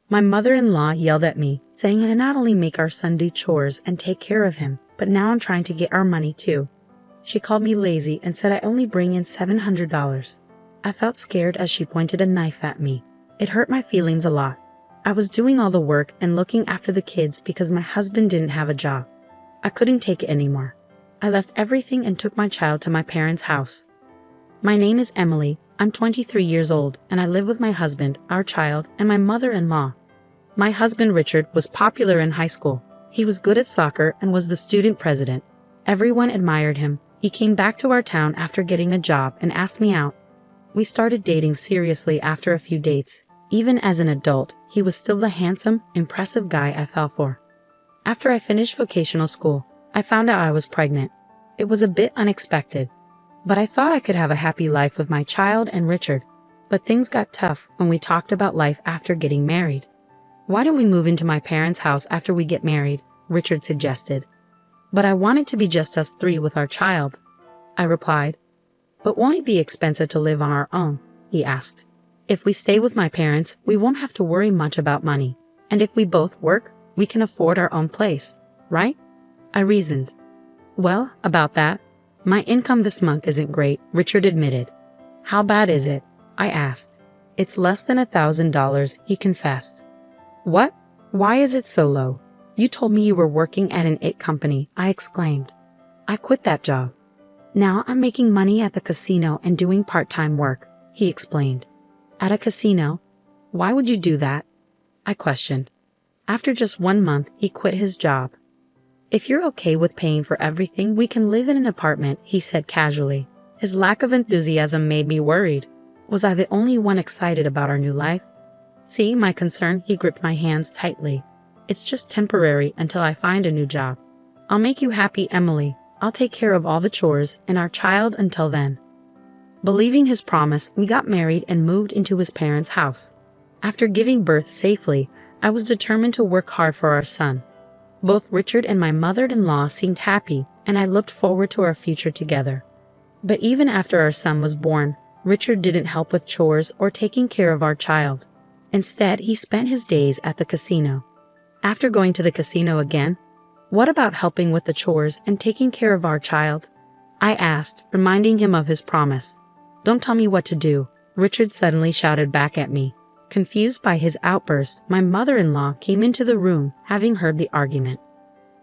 My mother-in-law yelled at me, saying I not only make our son do chores and take care of him, but now I'm trying to get our money too. She called me lazy and said I only bring in $700. I felt scared as she pointed a knife at me. It hurt my feelings a lot. I was doing all the work and looking after the kids because my husband didn't have a job. I couldn't take it anymore. I left everything and took my child to my parents' house. My name is Emily. I'm 23 years old and I live with my husband, our child, and my mother-in-law. My husband Richard was popular in high school. He was good at soccer and was the student president. Everyone admired him. He came back to our town after getting a job and asked me out. We started dating seriously after a few dates. Even as an adult, he was still the handsome, impressive guy I fell for. After I finished vocational school, I found out I was pregnant. It was a bit unexpected, but I thought I could have a happy life with my child and Richard. But things got tough when we talked about life after getting married. "Why don't we move into my parents' house after we get married?" Richard suggested. "But I want it to be just us three with our child," I replied. "But won't it be expensive to live on our own?" he asked. "If we stay with my parents, we won't have to worry much about money. And if we both work, we can afford our own place, right?" I reasoned. "Well, about that, my income this month isn't great," Richard admitted. "How bad is it?" I asked. "It's less than $1,000, he confessed. "What? Why is it so low? You told me you were working at an IT company," I exclaimed. "I quit that job. Now I'm making money at the casino and doing part-time work," he explained. "At a casino? Why would you do that?" I questioned. After just 1 month, he quit his job. "If you're okay with paying for everything, we can live in an apartment," he said casually. His lack of enthusiasm made me worried. Was I the only one excited about our new life? Seeing my concern, he gripped my hands tightly. "It's just temporary until I find a new job. I'll make you happy, Emily. I'll take care of all the chores and our child until then." Believing his promise, we got married and moved into his parents' house. After giving birth safely, I was determined to work hard for our son. Both Richard and my mother-in-law seemed happy, and I looked forward to our future together. But even after our son was born, Richard didn't help with chores or taking care of our child. Instead, he spent his days at the casino. After going to the casino again, "What about helping with the chores and taking care of our child?" I asked, reminding him of his promise. "Don't tell me what to do," Richard suddenly shouted back at me. Confused by his outburst, my mother-in-law came into the room, having heard the argument.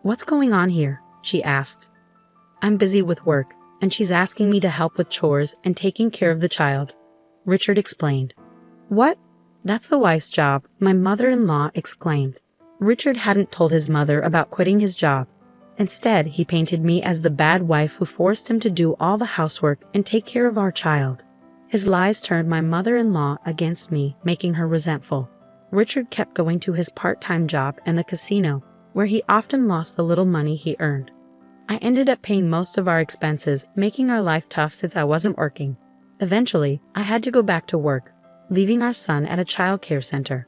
"What's going on here?" she asked. "I'm busy with work, and she's asking me to help with chores and taking care of the child," Richard explained. "What? That's the wife's job," my mother-in-law exclaimed. Richard hadn't told his mother about quitting his job. Instead, he painted me as the bad wife who forced him to do all the housework and take care of our child. His lies turned my mother-in-law against me, making her resentful. Richard kept going to his part-time job in the casino, where he often lost the little money he earned. I ended up paying most of our expenses, making our life tough since I wasn't working. Eventually, I had to go back to work, leaving our son at a child care center.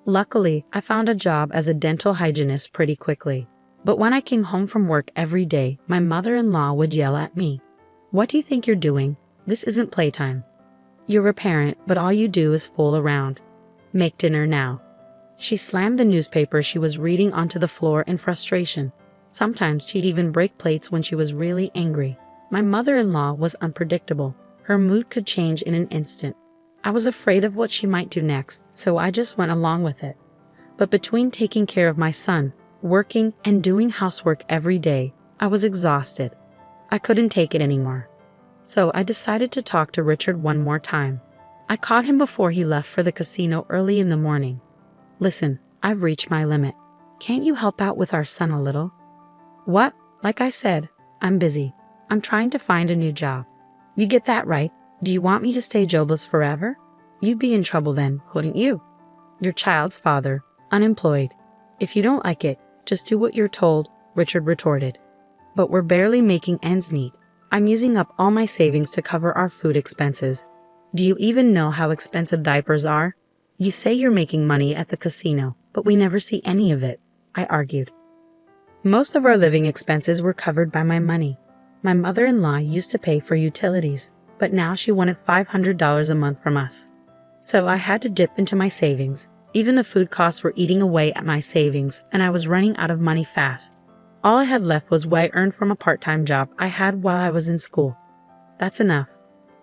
Luckily, I found a job as a dental hygienist pretty quickly. But when I came home from work every day, my mother-in-law would yell at me. "What do you think you're doing? This isn't playtime. You're a parent, but all you do is fool around. Make dinner now." She slammed the newspaper she was reading onto the floor in frustration. Sometimes she'd even break plates when she was really angry. My mother-in-law was unpredictable. Her mood could change in an instant. I was afraid of what she might do next, so I just went along with it. But between taking care of my son, working, and doing housework every day, I was exhausted. I couldn't take it anymore. So I decided to talk to Richard one more time. I caught him before he left for the casino early in the morning. "Listen, I've reached my limit. Can't you help out with our son a little?" "What? Like I said, I'm busy. I'm trying to find a new job." "You get that right. Do you want me to stay jobless forever? You'd be in trouble then, wouldn't you? Your child's father, unemployed. If you don't like it, just do what you're told," Richard retorted. "But we're barely making ends meet. I'm using up all my savings to cover our food expenses. Do you even know how expensive diapers are? You say you're making money at the casino, but we never see any of it," I argued. Most of our living expenses were covered by my money. My mother-in-law used to pay for utilities, but now she wanted $500 a month from us. So I had to dip into my savings. Even the food costs were eating away at my savings, and I was running out of money fast. All I had left was what I earned from a part-time job I had while I was in school. That's enough.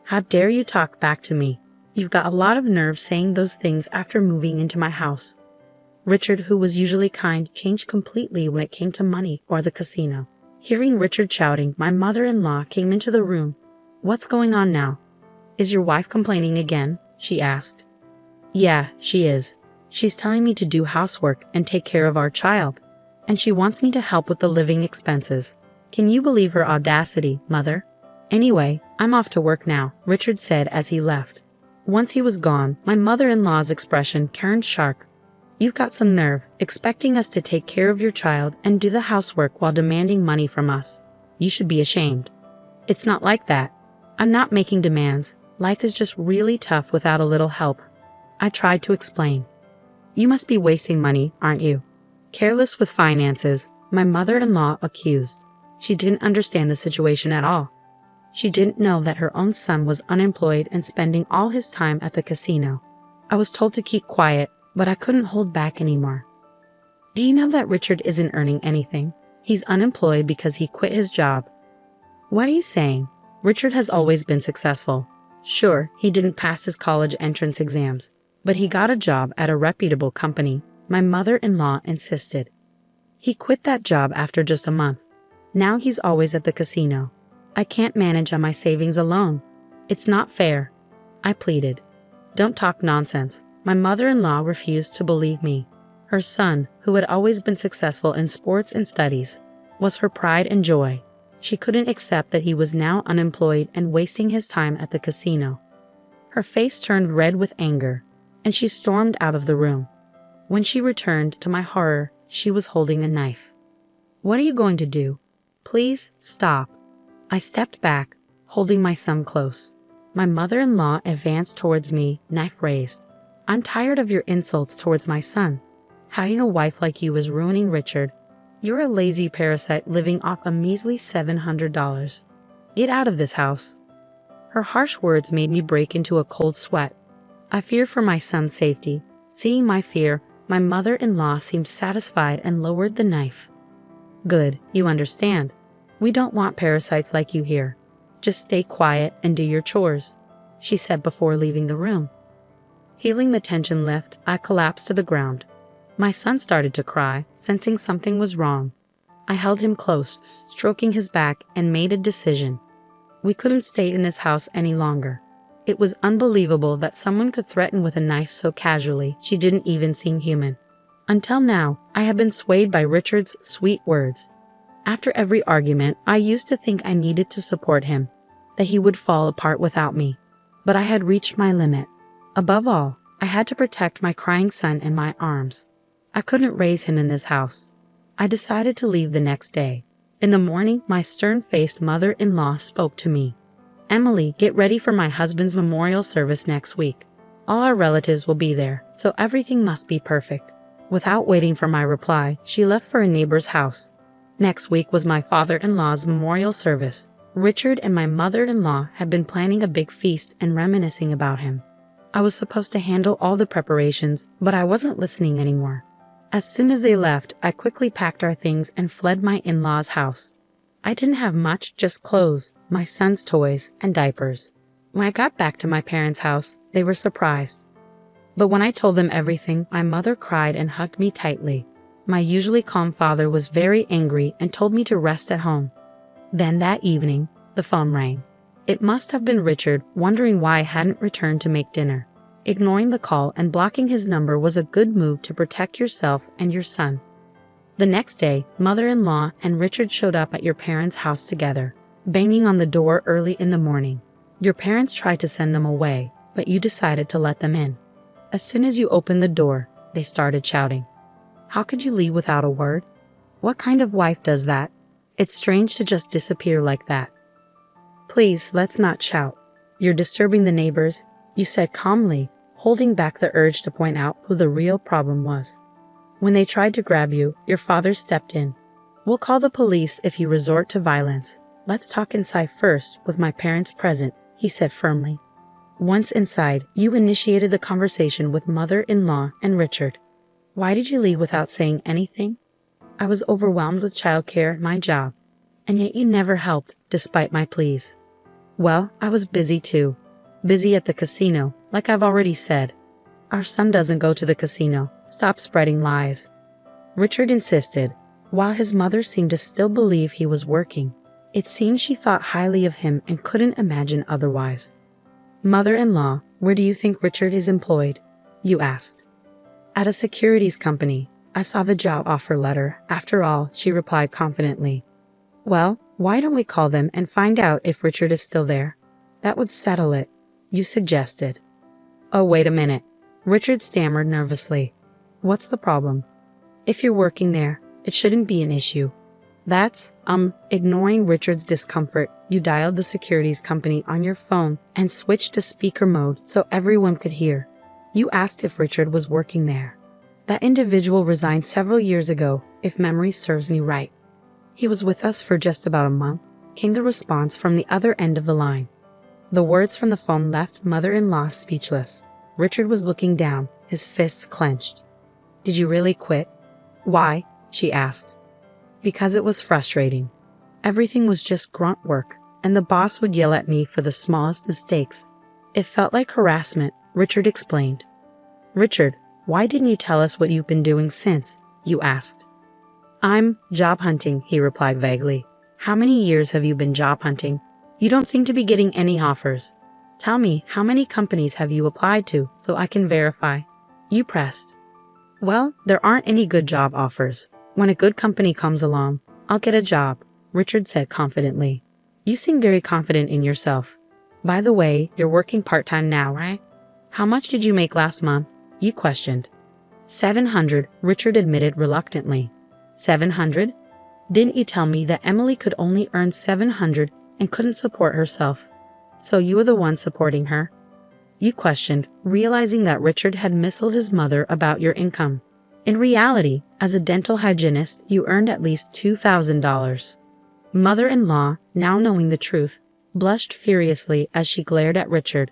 How dare you talk back to me? You've got a lot of nerve saying those things after moving into my house. Richard, who was usually kind, changed completely when it came to money or the casino. Hearing Richard shouting, my mother-in-law came into the room. What's going on now? Is your wife complaining again? She asked. Yeah, she is. She's telling me to do housework and take care of our child. And she wants me to help with the living expenses. Can you believe her audacity, Mother? Anyway, I'm off to work now, Richard said as he left. Once he was gone, my mother-in-law's expression turned sharp. You've got some nerve, expecting us to take care of your child and do the housework while demanding money from us. You should be ashamed. It's not like that. I'm not making demands. Life is just really tough without a little help. I tried to explain. You must be wasting money, aren't you? Careless with finances, my mother-in-law accused. She didn't understand the situation at all. She didn't know that her own son was unemployed and spending all his time at the casino. I was told to keep quiet, but I couldn't hold back anymore. Do you know that Richard isn't earning anything? He's unemployed because he quit his job. What are you saying? Richard has always been successful. Sure, he didn't pass his college entrance exams, but he got a job at a reputable company, my mother-in-law insisted. He quit that job after just a month. Now he's always at the casino. I can't manage on my savings alone. It's not fair. I pleaded. Don't talk nonsense. My mother-in-law refused to believe me. Her son, who had always been successful in sports and studies, was her pride and joy. She couldn't accept that he was now unemployed and wasting his time at the casino. Her face turned red with anger, and she stormed out of the room. When she returned, to my horror, she was holding a knife. What are you going to do? Please, stop. I stepped back, holding my son close. My mother-in-law advanced towards me, knife raised. I'm tired of your insults towards my son. Having a wife like you is ruining Richard. You're a lazy parasite living off a measly $700. Get out of this house. Her harsh words made me break into a cold sweat. I feared for my son's safety. Seeing my fear, my mother-in-law seemed satisfied and lowered the knife. Good, you understand. We don't want parasites like you here. Just stay quiet and do your chores, she said before leaving the room. Feeling the tension lift, I collapsed to the ground. My son started to cry, sensing something was wrong. I held him close, stroking his back, and made a decision. We couldn't stay in this house any longer. It was unbelievable that someone could threaten with a knife so casually. She didn't even seem human. Until now, I had been swayed by Richard's sweet words. After every argument, I used to think I needed to support him, that he would fall apart without me. But I had reached my limit. Above all, I had to protect my crying son in my arms. I couldn't raise him in this house. I decided to leave the next day. In the morning, my stern-faced mother-in-law spoke to me. Emily, get ready for my husband's memorial service next week. All our relatives will be there, so everything must be perfect. Without waiting for my reply, she left for a neighbor's house. Next week was my father-in-law's memorial service. Richard and my mother-in-law had been planning a big feast and reminiscing about him. I was supposed to handle all the preparations, but I wasn't listening anymore. As soon as they left, I quickly packed our things and fled my in-laws' house. I didn't have much, just clothes, my son's toys, and diapers. When I got back to my parents' house, they were surprised. But when I told them everything, my mother cried and hugged me tightly. My usually calm father was very angry and told me to rest at home. Then that evening, the phone rang. It must have been Richard, wondering why I hadn't returned to make dinner. Ignoring the call and blocking his number was a good move to protect yourself and your son. The next day, mother-in-law and Richard showed up at your parents' house together, banging on the door early in the morning. Your parents tried to send them away, but you decided to let them in. As soon as you opened the door, they started shouting. How could you leave without a word? What kind of wife does that? It's strange to just disappear like that. Please, let's not shout. You're disturbing the neighbors, you said calmly, holding back the urge to point out who the real problem was. When they tried to grab you, your father stepped in. We'll call the police if you resort to violence. Let's talk inside first with my parents present, he said firmly. Once inside, you initiated the conversation with mother-in-law and Richard. Why did you leave without saying anything? I was overwhelmed with childcare and my job, and yet you never helped, despite my pleas. Well, I was busy too. Busy at the casino, like I've already said. Our son doesn't go to the casino. Stop spreading lies. Richard insisted, while his mother seemed to still believe he was working. It seemed she thought highly of him and couldn't imagine otherwise. Mother-in-law, where do you think Richard is employed? You asked. At a securities company. I saw the job offer letter. After all, she replied confidently. Well, why don't we call them and find out if Richard is still there? That would settle it, you suggested. Oh, wait a minute. Richard stammered nervously. What's the problem? If you're working there, it shouldn't be an issue. That's, ignoring Richard's discomfort, you dialed the securities company on your phone and switched to speaker mode so everyone could hear. You asked if Richard was working there. That individual resigned several years ago, if memory serves me right. He was with us for just about a month, came the response from the other end of the line. The words from the phone left mother-in-law speechless. Richard was looking down, his fists clenched. Did you really quit? Why? She asked. Because it was frustrating. Everything was just grunt work, and the boss would yell at me for the smallest mistakes. It felt like harassment, Richard explained. Richard, why didn't you tell us what you've been doing since? You asked. I'm job hunting, he replied vaguely. How many years have you been job hunting? You don't seem to be getting any offers. Tell me, how many companies have you applied to so I can verify? You pressed. Well, there aren't any good job offers. When a good company comes along, I'll get a job, Richard said confidently. You seem very confident in yourself. By the way, you're working part-time now, right? How much did you make last month? You questioned. 700, Richard admitted reluctantly. 700? Didn't you tell me that Emily could only earn 700 and couldn't support herself? So you were the one supporting her? You questioned, realizing that Richard had misled his mother about your income. In reality, as a dental hygienist, you earned at least $2,000. Mother-in-law, now knowing the truth, blushed furiously as she glared at Richard.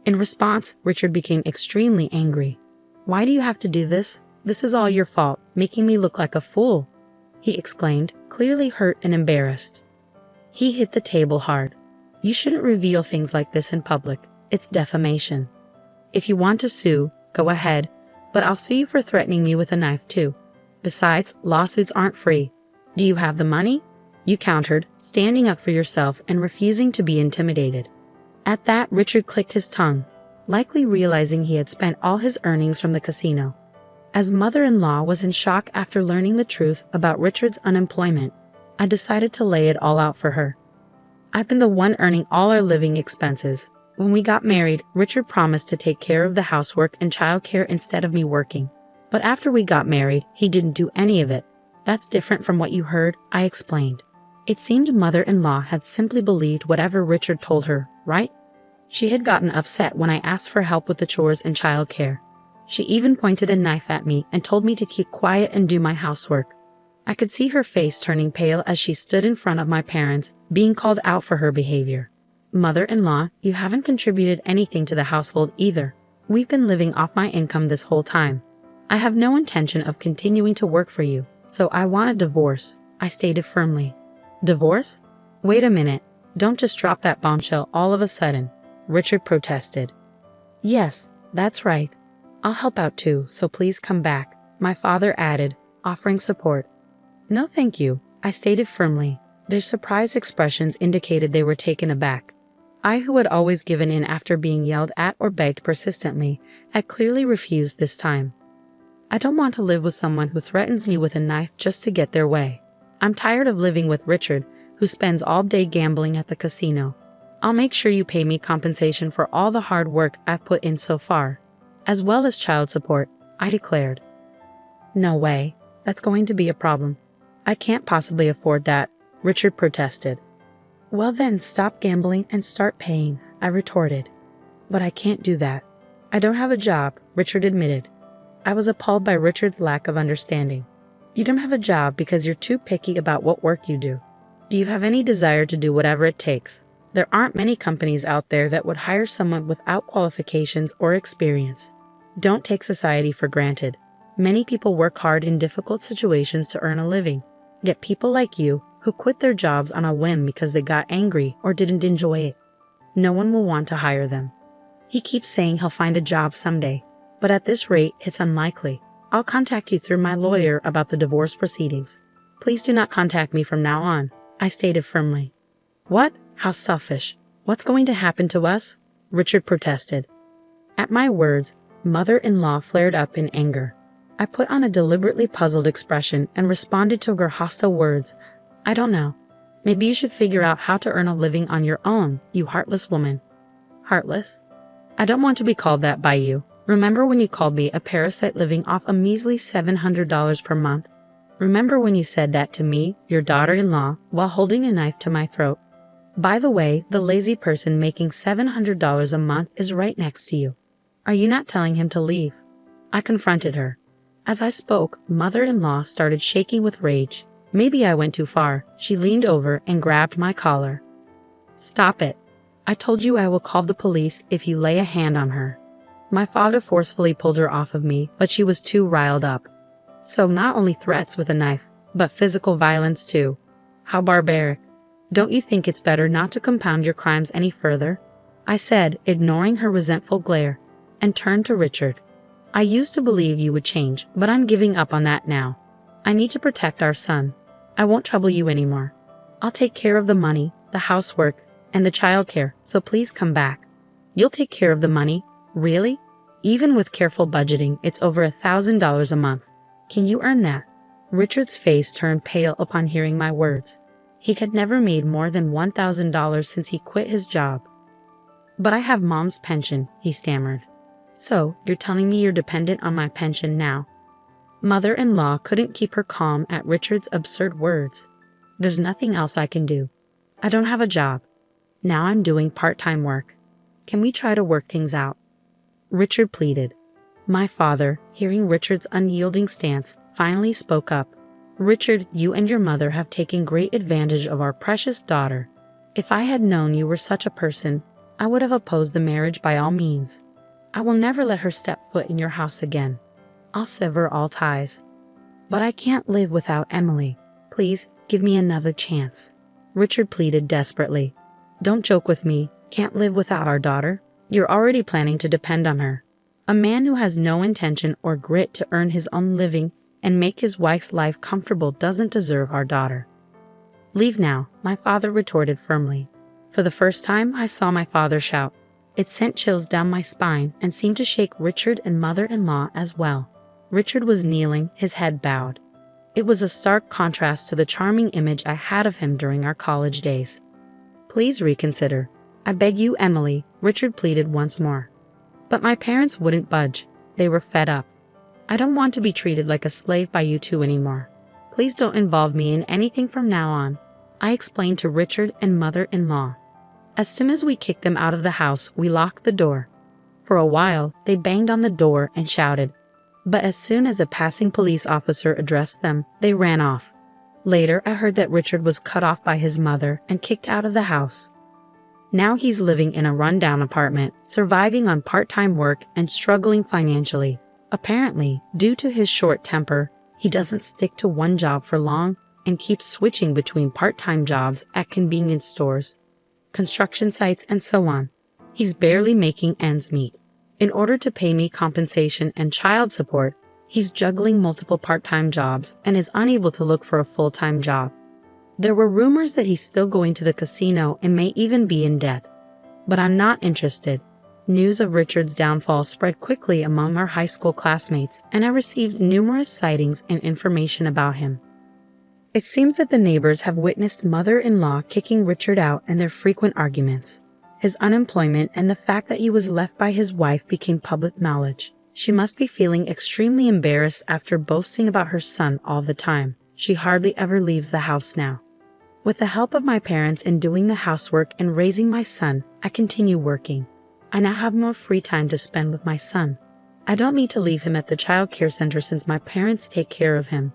In response, Richard became extremely angry. Why do you have to do this? This is all your fault, making me look like a fool, he exclaimed, clearly hurt and embarrassed. He hit the table hard. You shouldn't reveal things like this in public. It's defamation. If you want to sue, go ahead, but I'll sue you for threatening me with a knife too. Besides, lawsuits aren't free. Do you have the money? You countered, standing up for yourself and refusing to be intimidated. At that, Richard clicked his tongue, likely realizing he had spent all his earnings from the casino. As mother-in-law was in shock after learning the truth about Richard's unemployment, I decided to lay it all out for her. I've been the one earning all our living expenses. When we got married, Richard promised to take care of the housework and childcare instead of me working. But after we got married, he didn't do any of it. That's different from what you heard, I explained. It seemed mother-in-law had simply believed whatever Richard told her, right? She had gotten upset when I asked for help with the chores and childcare. She even pointed a knife at me and told me to keep quiet and do my housework. I could see her face turning pale as she stood in front of my parents, being called out for her behavior. Mother-in-law, you haven't contributed anything to the household either. We've been living off my income this whole time. I have no intention of continuing to work for you, so I want a divorce, I stated firmly. Divorce? Wait a minute, don't just drop that bombshell all of a sudden, Richard protested. Yes, that's right. I'll help out too, so please come back, my father added, offering support. No thank you, I stated firmly. Their surprised expressions indicated they were taken aback. I, who had always given in after being yelled at or begged persistently, had clearly refused this time. I don't want to live with someone who threatens me with a knife just to get their way. I'm tired of living with Richard, who spends all day gambling at the casino. I'll make sure you pay me compensation for all the hard work I've put in so far, as well as child support, I declared. No way. That's going to be a problem. I can't possibly afford that, Richard protested. Well then, stop gambling and start paying, I retorted. But I can't do that. I don't have a job, Richard admitted. I was appalled by Richard's lack of understanding. You don't have a job because you're too picky about what work you do. Do you have any desire to do whatever it takes? There aren't many companies out there that would hire someone without qualifications or experience. Don't take society for granted. Many people work hard in difficult situations to earn a living. Yet people like you, who quit their jobs on a whim because they got angry or didn't enjoy it, no one will want to hire them. He keeps saying he'll find a job someday, but at this rate, it's unlikely. I'll contact you through my lawyer about the divorce proceedings. Please do not contact me from now on, I stated firmly. What? How selfish. What's going to happen to us? Richard protested. At my words, mother-in-law flared up in anger. I put on a deliberately puzzled expression and responded to her hostile words. I don't know. Maybe you should figure out how to earn a living on your own, you heartless woman. Heartless? I don't want to be called that by you. Remember when you called me a parasite living off a measly $700 per month? Remember when you said that to me, your daughter-in-law, while holding a knife to my throat? By the way, the lazy person making $700 a month is right next to you. Are you not telling him to leave? I confronted her. As I spoke, mother-in-law started shaking with rage. Maybe I went too far. She leaned over and grabbed my collar. Stop it. I told you I will call the police if you lay a hand on her. My father forcefully pulled her off of me, but she was too riled up. So not only threats with a knife, but physical violence too. How barbaric. Don't you think it's better not to compound your crimes any further? I said, ignoring her resentful glare, and turned to Richard. I used to believe you would change, but I'm giving up on that now. I need to protect our son. I won't trouble you anymore. I'll take care of the money, the housework, and the childcare, so please come back. You'll take care of the money? Really? Even with careful budgeting, it's over $1,000 a month. Can you earn that? Richard's face turned pale upon hearing my words. He had never made more than $1,000 since he quit his job. But I have Mom's pension, he stammered. So, you're telling me you're dependent on my pension now? Mother-in-law couldn't keep her calm at Richard's absurd words. There's nothing else I can do. I don't have a job. Now I'm doing part-time work. Can we try to work things out? Richard pleaded. My father, hearing Richard's unyielding stance, finally spoke up. Richard, you and your mother have taken great advantage of our precious daughter. If I had known you were such a person, I would have opposed the marriage by all means. I will never let her step foot in your house again. I'll sever all ties. But I can't live without Emily. Please, give me another chance. Richard pleaded desperately. Don't joke with me. Can't live without our daughter? You're already planning to depend on her. A man who has no intention or grit to earn his own living and make his wife's life comfortable doesn't deserve our daughter. Leave now, my father retorted firmly. For the first time, I saw my father shout. It sent chills down my spine and seemed to shake Richard and mother-in-law as well. Richard was kneeling, his head bowed. It was a stark contrast to the charming image I had of him during our college days. Please reconsider. I beg you, Emily, Richard pleaded once more. But my parents wouldn't budge. They were fed up. I don't want to be treated like a slave by you two anymore. Please don't involve me in anything from now on, I explained to Richard and mother-in-law. As soon as we kicked them out of the house, we locked the door. For a while, they banged on the door and shouted. But as soon as a passing police officer addressed them, they ran off. Later, I heard that Richard was cut off by his mother and kicked out of the house. Now he's living in a rundown apartment, surviving on part-time work and struggling financially. Apparently, due to his short temper, he doesn't stick to one job for long and keeps switching between part-time jobs at convenience stores, construction sites, and so on. He's barely making ends meet. In order to pay me compensation and child support, he's juggling multiple part-time jobs and is unable to look for a full-time job. There were rumors that he's still going to the casino and may even be in debt. But I'm not interested. News of Richard's downfall spread quickly among our high school classmates, and I received numerous sightings and information about him. It seems that the neighbors have witnessed mother-in-law kicking Richard out and their frequent arguments. His unemployment and the fact that he was left by his wife became public knowledge. She must be feeling extremely embarrassed after boasting about her son all the time. She hardly ever leaves the house now. With the help of my parents in doing the housework and raising my son, I continue working. I now have more free time to spend with my son. I don't need to leave him at the child care center since my parents take care of him.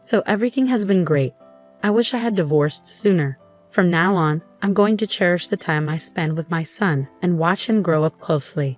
So everything has been great. I wish I had divorced sooner. From now on, I'm going to cherish the time I spend with my son and watch him grow up closely.